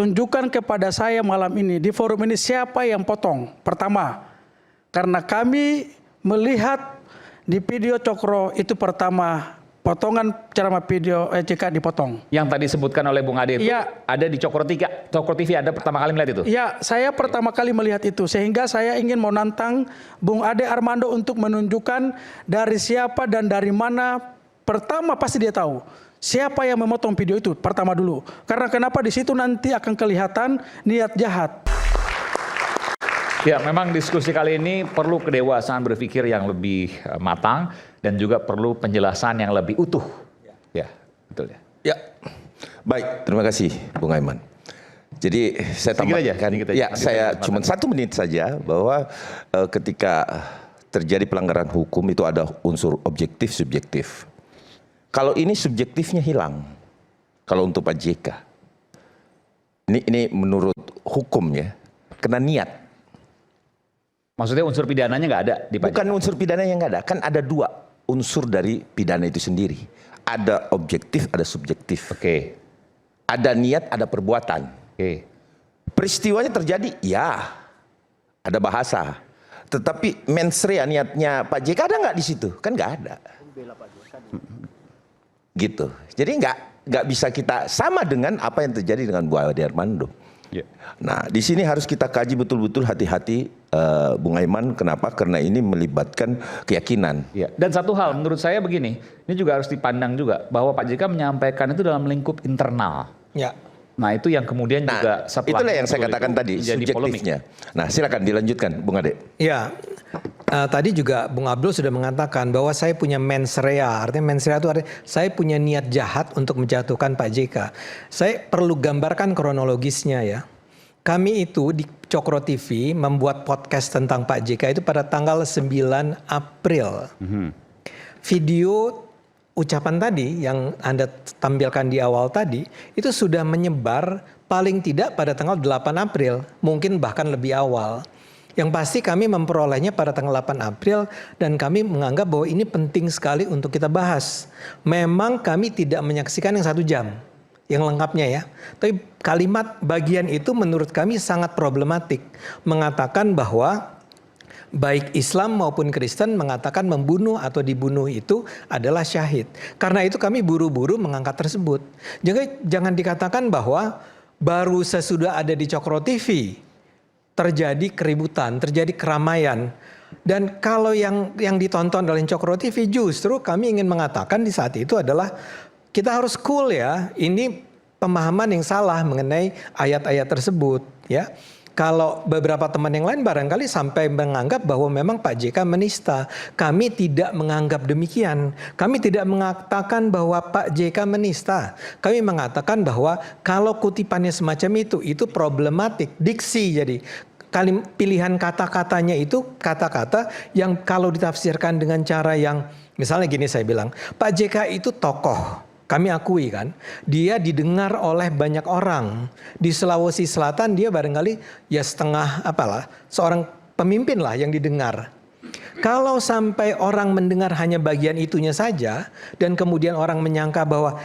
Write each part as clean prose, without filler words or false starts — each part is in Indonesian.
tunjukkan kepada saya malam ini di forum ini siapa yang potong. Pertama, karena kami melihat di video Cokro itu pertama potongan ceramah video JK dipotong. Yang tadi disebutkan oleh Bung Ade itu ya, ada di Cokro TV, Anda pertama kali melihat itu? Ya, saya pertama kali melihat itu, sehingga saya ingin menantang Bung Ade Armando untuk menunjukkan dari siapa dan dari mana. Pertama pasti dia tahu siapa yang memotong video itu pertama dulu. Karena kenapa di situ nanti akan kelihatan niat jahat. Ya, memang diskusi kali ini perlu kedewasaan berpikir yang lebih matang dan juga perlu penjelasan yang lebih utuh. Ya, betul ya. Ya, baik, terima kasih Bung Aiman. Jadi saya tambahkan, saya cuma 1 menit saja bahwa ketika terjadi pelanggaran hukum itu ada unsur objektif subjektif. Kalau ini subjektifnya hilang, kalau untuk Pak JK, ini menurut hukum ya, kena niat. Maksudnya unsur pidananya nggak ada di Pak JK? Bukan unsur pidananya nggak ada, kan ada 2 unsur dari pidana itu sendiri. Ada objektif, ada subjektif. Oke. Ada niat, ada perbuatan. Oke. Peristiwanya terjadi, ya, ada bahasa. Tetapi mens rea niatnya Pak JK ada nggak di situ? Kan nggak ada. Gitu. Jadi nggak bisa kita sama dengan apa yang terjadi dengan Bu Ade Armando. Yeah. Nah, di sini harus kita kaji betul-betul, hati-hati Bung Aiman. Kenapa? Karena ini melibatkan keyakinan. Yeah. Dan satu hal menurut saya begini, ini juga harus dipandang juga bahwa Pak JK menyampaikan itu dalam lingkup internal. Ya. Nah, itu yang kemudian juga setelah itulah yang saya katakan tadi, subjektifnya. Nah, silakan dilanjutkan Bung Ade. Ya. Tadi juga Bung Abdul sudah mengatakan bahwa saya punya mens rea. Artinya mens rea itu artinya saya punya niat jahat untuk menjatuhkan Pak JK. Saya perlu gambarkan kronologisnya ya. Kami itu di Cokro TV membuat podcast tentang Pak JK itu pada tanggal 9 April. Video ucapan tadi yang Anda tampilkan di awal tadi itu sudah menyebar paling tidak pada tanggal 8 April. Mungkin bahkan lebih awal. Yang pasti kami memperolehnya pada tanggal 8 April dan kami menganggap bahwa ini penting sekali untuk kita bahas. Memang kami tidak menyaksikan yang 1 jam, yang lengkapnya ya. Tapi kalimat bagian itu menurut kami sangat problematik. Mengatakan bahwa baik Islam maupun Kristen mengatakan membunuh atau dibunuh itu adalah syahid. Karena itu kami buru-buru mengangkat tersebut. Jangan dikatakan bahwa baru sesudah ada di Cokro TV terjadi keributan, terjadi keramaian. Dan kalau yang ditonton oleh Cokro TV justru kami ingin mengatakan di saat itu adalah kita harus cool ya. Ini pemahaman yang salah mengenai ayat-ayat tersebut ya. Kalau beberapa teman yang lain barangkali sampai menganggap bahwa memang Pak JK menista. Kami tidak menganggap demikian. Kami tidak mengatakan bahwa Pak JK menista. Kami mengatakan bahwa kalau kutipannya semacam itu problematik. Diksi jadi. Pilihan kata-katanya itu kata-kata yang kalau ditafsirkan dengan cara yang misalnya gini saya bilang. Pak JK itu tokoh. Kami akui kan, dia didengar oleh banyak orang. Di Sulawesi Selatan dia barangkali ya setengah apalah, seorang pemimpin lah yang didengar. Kalau sampai orang mendengar hanya bagian itunya saja dan kemudian orang menyangka bahwa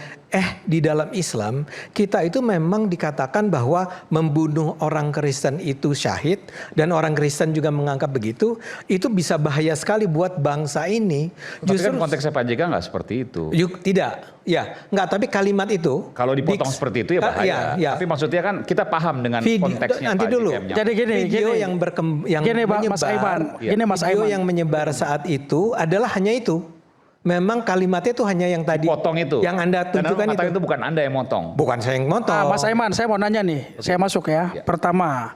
di dalam Islam kita itu memang dikatakan bahwa membunuh orang Kristen itu syahid dan orang Kristen juga menganggap begitu, itu bisa bahaya sekali buat bangsa ini. Justru kan konteksnya Pak JK nggak seperti itu. Tidak. Ya, enggak, tapi kalimat itu kalau dipotong seperti itu ya bahaya. Ya. Tapi maksudnya kan kita paham dengan konteksnya. Nanti dulu. Jadi video yang menyebar, Mas Aiman, yang menyebar saat itu adalah hanya itu. Memang kalimatnya itu hanya yang tadi potong itu. Yang Anda tunjukkan itu bukan Anda yang motong. Bukan saya yang motong. Mas Aiman, saya mau nanya nih. Okay. Saya masuk ya. Pertama,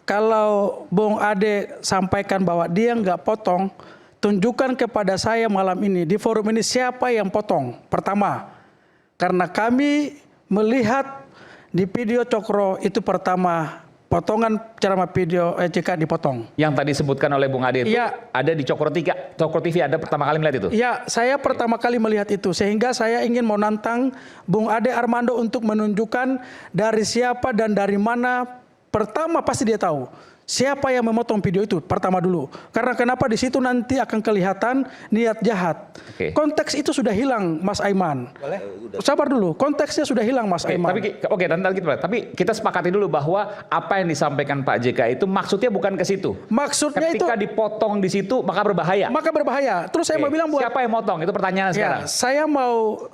kalau Bung Ade sampaikan bahwa dia nggak potong, tunjukkan kepada saya malam ini di forum ini siapa yang potong. Pertama, karena kami melihat di video Cokro itu pertama potongan ceramah video JK dipotong. Yang tadi disebutkan oleh Bung Ade itu ada di Cokro TV, Anda pertama kali melihat itu? Ya, saya pertama kali melihat itu, sehingga saya ingin menantang Bung Ade Armando untuk menunjukkan dari siapa dan dari mana. Pertama pasti dia tahu siapa yang memotong video itu pertama dulu. Karena kenapa di situ nanti akan kelihatan niat jahat. Konteks itu sudah hilang, Mas Aiman. Boleh? Sabar dulu, konteksnya sudah hilang, Mas Aiman. Tapi kita sepakati dulu bahwa apa yang disampaikan Pak JK itu maksudnya bukan ke situ. Maksudnya ketika dipotong di situ maka berbahaya. Maka berbahaya. Terus saya mau bilang buat siapa yang motong? Itu pertanyaan sekarang. Saya mau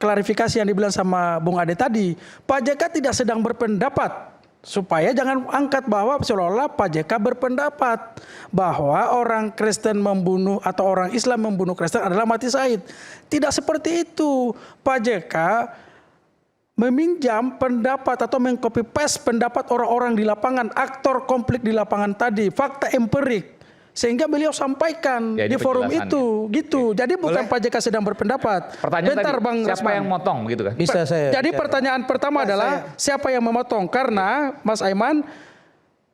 klarifikasi yang dibilang sama Bung Ade tadi. Pak JK tidak sedang berpendapat. Supaya jangan angkat bahwa seolah-olah Pak JK berpendapat bahwa orang Kristen membunuh atau orang Islam membunuh Kristen adalah mati syahid. Tidak seperti itu. Pak JK meminjam pendapat atau mengcopy paste pendapat orang-orang di lapangan, aktor konflik di lapangan tadi, fakta empirik. Sehingga beliau sampaikan di forum itu, gitu. Jadi bukan Pak JK sedang berpendapat. Pertanyaan Bentar, tadi, Bang siapa Rasman. yang motong gitu kan? Bisa saya. Jadi pertanyaan pertama adalah siapa yang memotong? Karena Mas Aiman,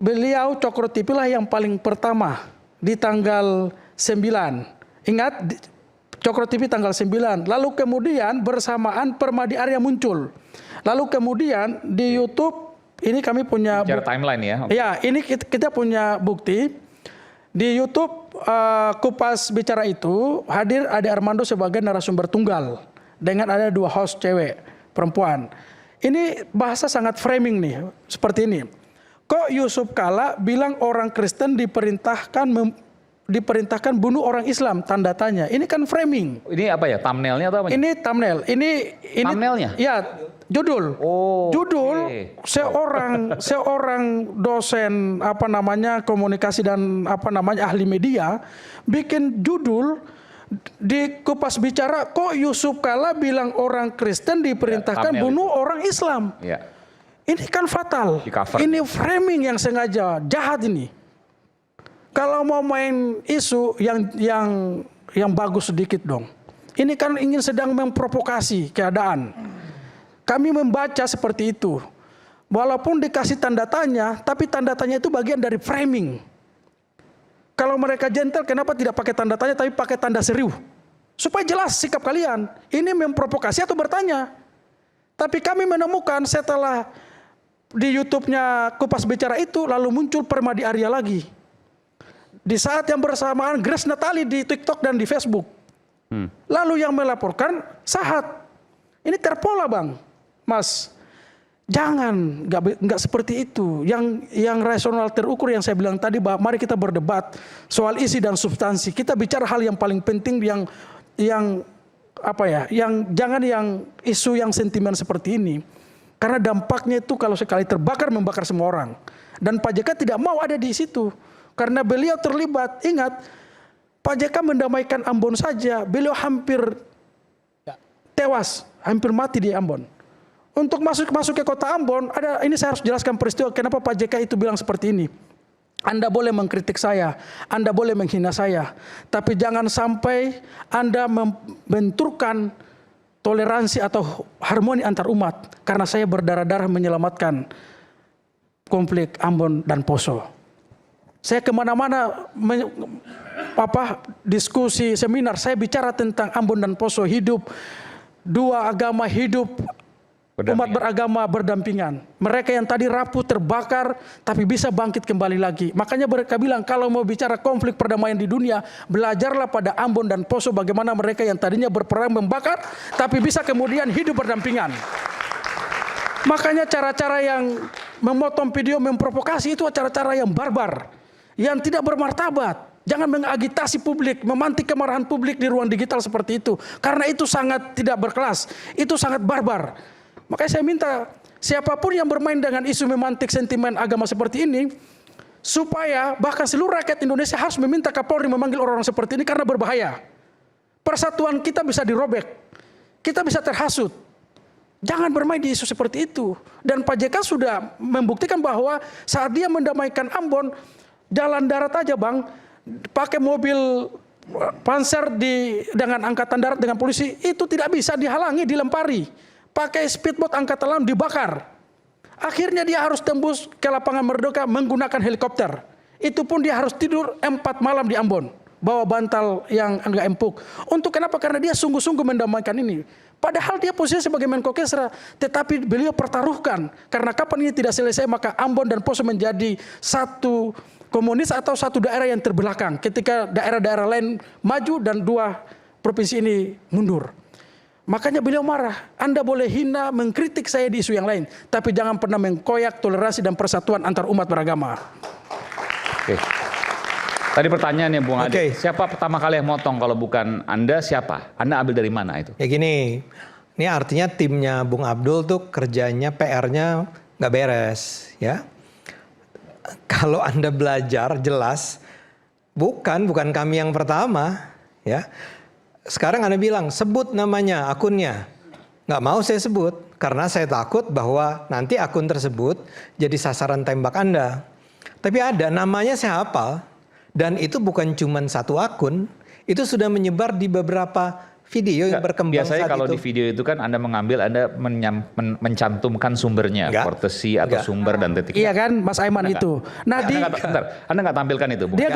beliau Cokro TV lah yang paling pertama di tanggal 9. Ingat, Cokro TV tanggal 9. Lalu kemudian bersamaan Permadi Arya muncul. Lalu kemudian di YouTube ini kami punya timeline ya. Ya, ini kita punya bukti. Di YouTube Kupas Bicara itu hadir Ade Armando sebagai narasumber tunggal dengan ada 2 host cewek perempuan. Ini bahasa sangat framing nih, seperti ini. Kok Yusuf Kala bilang orang Kristen diperintahkan bunuh orang Islam, tanda tanya. Ini kan framing. Ini apa ya, thumbnailnya atau apa? Ini thumbnail. Ini thumbnailnya? Ya, judul. Judul seorang dosen komunikasi dan ahli media bikin judul di Kupas Bicara, kok Yusuf Kala bilang orang Kristen diperintahkan bunuh orang Islam. Ini kan fatal. Ini framing yang sengaja jahat ini. Kalau mau main isu yang bagus sedikit dong. Ini kan ingin sedang memprovokasi keadaan. Kami membaca seperti itu. Walaupun dikasih tanda tanya, tapi tanda tanya itu bagian dari framing. Kalau mereka gentle, kenapa tidak pakai tanda tanya tapi pakai tanda seru? Supaya jelas sikap kalian. Ini memprovokasi atau bertanya. Tapi kami menemukan setelah di YouTube-nya Kupas Bicara itu, lalu muncul Permadi Arya lagi. Di saat yang bersamaan Grace Natali di TikTok dan di Facebook. Lalu yang melaporkan Sahat. Ini terpola, Bang. Mas, jangan, nggak seperti itu. Yang rasional terukur yang saya bilang tadi, bahwa mari kita berdebat soal isi dan substansi. Kita bicara hal yang paling penting yang jangan yang isu yang sentimen seperti ini. Karena dampaknya itu kalau sekali terbakar membakar semua orang. Dan Pak JK tidak mau ada di situ. Karena beliau terlibat, ingat, Pak JK mendamaikan Ambon saja, beliau hampir tewas, hampir mati di Ambon. Untuk masuk ke kota Ambon, ini saya harus jelaskan peristiwa kenapa Pak JK itu bilang seperti ini. Anda boleh mengkritik saya, Anda boleh menghina saya, tapi jangan sampai Anda membenturkan toleransi atau harmoni antar umat, karena saya berdarah-darah menyelamatkan konflik Ambon dan Poso. Saya kemana-mana diskusi seminar, saya bicara tentang Ambon dan Poso, hidup dua agama, hidup umat beragama berdampingan. Mereka yang tadi rapuh, terbakar, tapi bisa bangkit kembali lagi. Makanya mereka bilang kalau mau bicara konflik perdamaian di dunia, belajarlah pada Ambon dan Poso bagaimana mereka yang tadinya berperang membakar, tapi bisa kemudian hidup berdampingan. Makanya cara-cara yang memotong video memprovokasi itu cara-cara yang barbar, yang tidak bermartabat. Jangan mengagitasi publik, memantik kemarahan publik di ruang digital seperti itu. Karena itu sangat tidak berkelas, itu sangat barbar. Makanya saya minta siapapun yang bermain dengan isu memantik sentimen agama seperti ini, supaya bahkan seluruh rakyat Indonesia harus meminta Kapolri memanggil orang-orang seperti ini karena berbahaya. Persatuan kita bisa dirobek, kita bisa terhasut. Jangan bermain di isu seperti itu. Dan Pak JK sudah membuktikan bahwa saat dia mendamaikan Ambon, jalan darat aja, Bang, pakai mobil panser dengan angkatan darat dengan polisi, itu tidak bisa dihalangi, dilempari. Pakai speedboat angkatan laut dibakar. Akhirnya dia harus tembus ke lapangan Merdeka menggunakan helikopter. Itu pun dia harus tidur 4 malam di Ambon, bawa bantal yang agak empuk. Untuk kenapa? Karena dia sungguh-sungguh mendamaikan ini. Padahal dia posisi sebagai Menko Kesra, tetapi beliau pertaruhkan. Karena kapan ini tidak selesai, maka Ambon dan Poso menjadi satu komunis atau satu daerah yang terbelakang. Ketika daerah-daerah lain maju dan 2 provinsi ini mundur. Makanya beliau marah. Anda boleh hina, mengkritik saya di isu yang lain, tapi jangan pernah mengkoyak toleransi dan persatuan antar umat beragama. Oke. Tadi pertanyaannya Bung Ade, siapa pertama kali yang motong kalau bukan Anda, siapa? Anda ambil dari mana itu? Ya gini, ini artinya timnya Bung Abdul tuh kerjanya, PR-nya nggak beres, ya. Kalau Anda belajar jelas, bukan kami yang pertama, ya. Sekarang Anda bilang, sebut namanya, akunnya. Nggak mau saya sebut, karena saya takut bahwa nanti akun tersebut jadi sasaran tembak Anda. Tapi ada, namanya saya hafal. Dan itu bukan cuma satu akun, itu sudah menyebar di beberapa video yang berkembang biasanya saat kalau itu. di video itu kan Anda mengambil, Anda mencantumkan sumbernya, courtesy atau sumber dan titik. Iya kan, Mas Aiman itu. Nah, Anda nggak tampilkan itu, Bung? Dia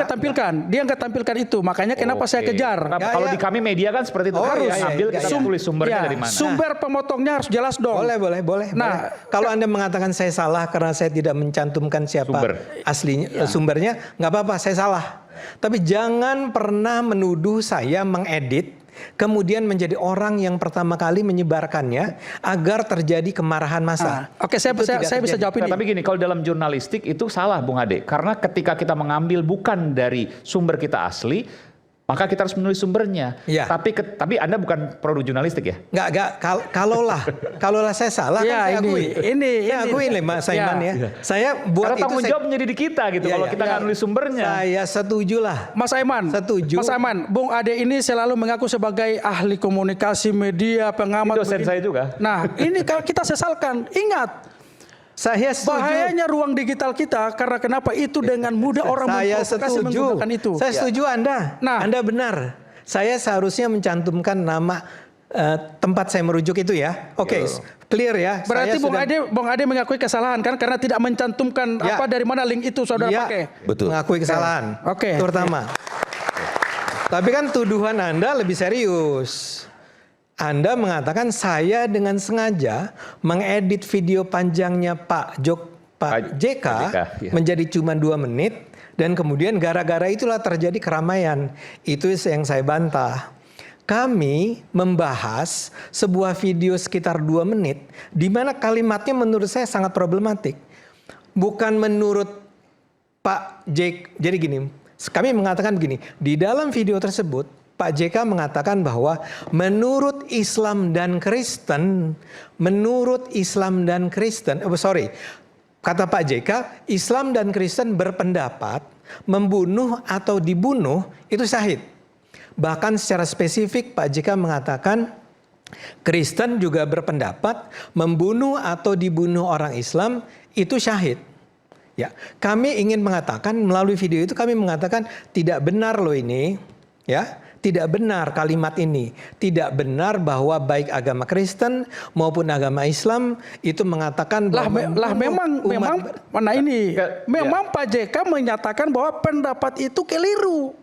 nggak tampilkan itu. Makanya kenapa saya kejar? Kalau di kami media kan seperti itu. Harus ambil, kita tulis sumbernya dari mana. Sumber pemotongnya harus jelas dong. Boleh. Nah, kalau Anda mengatakan saya salah karena saya tidak mencantumkan siapa aslinya, sumbernya, nggak apa-apa, saya salah. Tapi jangan pernah menuduh saya mengedit, kemudian menjadi orang yang pertama kali menyebarkannya agar terjadi kemarahan massa. Oke, saya bisa jawab ini. Tapi gini, kalau dalam jurnalistik itu salah, Bung Ade. Karena ketika kita mengambil bukan dari sumber kita asli, maka kita harus menulis sumbernya. Ya. Tapi Anda bukan produk jurnalistik ya? Enggak. Kalaulah saya salah, ya, kan saya akui. Ini akuin Mas Saiman ya. Saya buat karena tanggung jawab menjadi di kita gitu. Kalau kita nggak nulis sumbernya. Saya setuju lah. Mas Aiman, setuju. Mas Aiman, Bung Ade ini selalu mengaku sebagai ahli komunikasi media, pengamat. Itu dosen saya juga. Nah, ini kalau kita sesalkan, ingat. Saya setuju. Bahayanya ruang digital kita, karena kenapa itu dengan mudah orang menggunakan itu. Saya setuju Anda. Nah, Anda benar. Saya seharusnya mencantumkan nama tempat saya merujuk itu ya. Oke, clear ya. Berarti Bung Ade mengakui kesalahan kan, karena tidak mencantumkan apa dari mana link itu saudara pakai. Betul. Mengakui kesalahan. Oke. Itu pertama. Tapi kan tuduhan Anda lebih serius. Anda mengatakan saya dengan sengaja mengedit video panjangnya Pak JK menjadi cuma 2 menit, dan kemudian gara-gara itulah terjadi keramaian. Itu yang saya bantah. Kami membahas sebuah video sekitar 2 menit di mana kalimatnya menurut saya sangat problematik. Bukan menurut Pak JK. Jadi gini, kami mengatakan begini, di dalam video tersebut Pak JK mengatakan bahwa menurut Islam dan Kristen, kata Pak JK, Islam dan Kristen berpendapat membunuh atau dibunuh itu syahid. Bahkan secara spesifik Pak JK mengatakan Kristen juga berpendapat membunuh atau dibunuh orang Islam itu syahid. Ya, kami ingin mengatakan melalui video itu, kami mengatakan tidak benar loh ini, ya. Tidak benar kalimat ini. Tidak benar bahwa baik agama Kristen maupun agama Islam itu mengatakan bahwa memang Pak JK menyatakan bahwa pendapat itu keliru.